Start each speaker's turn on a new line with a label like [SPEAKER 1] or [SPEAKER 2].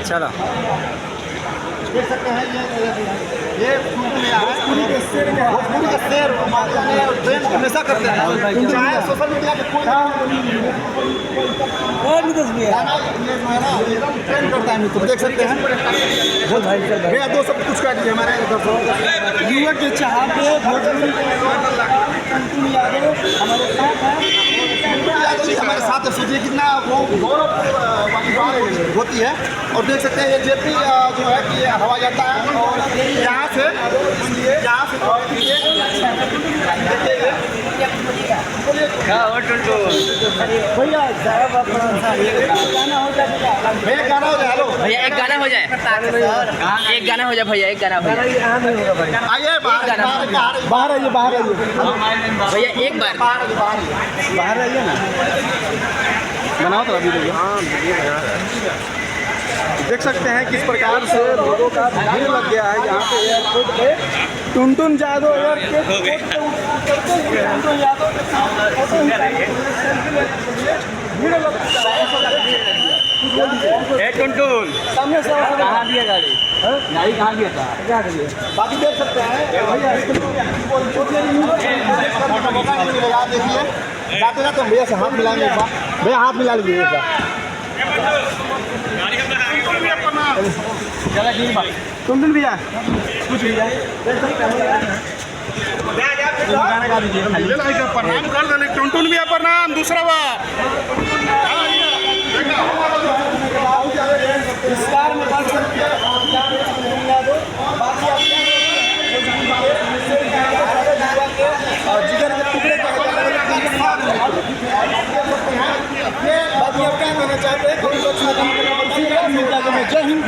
[SPEAKER 1] चलो
[SPEAKER 2] देख सकते हैं ये भोजपुरी के शेर ट्रेंड हमेशा करते हैं, चाहे सोशल मीडिया पे कोई गाना ये जो है ना एकदम ट्रेंड करता है मित्र, देख सकते हैं। भैया दो सब कुछ कर दीजिए हमारे
[SPEAKER 1] युवा के चाहते भोजपुरी हमारे साथ है।
[SPEAKER 2] हमारे साथ सोचिए कितना वो गौरव वाली बात होती है। और देख सकते हैं ये जेपी जो है कि हवा जाता है और यहाँ से
[SPEAKER 1] भैया
[SPEAKER 2] गाना हो जाए। हेलो
[SPEAKER 3] भैया एक गाना हो जाए, एक गाना हो जाए भैया, एक गाना हो जाए।
[SPEAKER 2] आइए बाहर आइए
[SPEAKER 3] भैया एक बार
[SPEAKER 2] बाहर आइए ना, बनाओ तो अभी देखिए। हाँ देख सकते हैं किस प्रकार से लोगों का भीड़ लग गया है यहाँ पे एयरपोर्ट पे। टुनटुन यादव एयरपोर्ट टुनटुन यादव के साथ भीड़ लग
[SPEAKER 1] टुनटुन
[SPEAKER 2] सामने से
[SPEAKER 1] कहाँ दिया गाड़ी कहाँ दिया था?
[SPEAKER 2] बाकी देख सकते हैं भैया मौका नहीं मिलेगा। देखिए जाते जाते भैया से हाथ मिलाएंगे, भैया हाथ मिला लीजिए।
[SPEAKER 1] चला ठीक बा
[SPEAKER 2] टुनटुन भैया कुछ भी जाए
[SPEAKER 1] गाना गा दीजिए।
[SPEAKER 2] प्रणाम कर देने टुनटुन भैया प्रणाम। दूसरा बार विस्तार में बात करते हैं और जिगर के टुकड़े बाकी आप क्या कहना चाहते हैं? जय हिंद।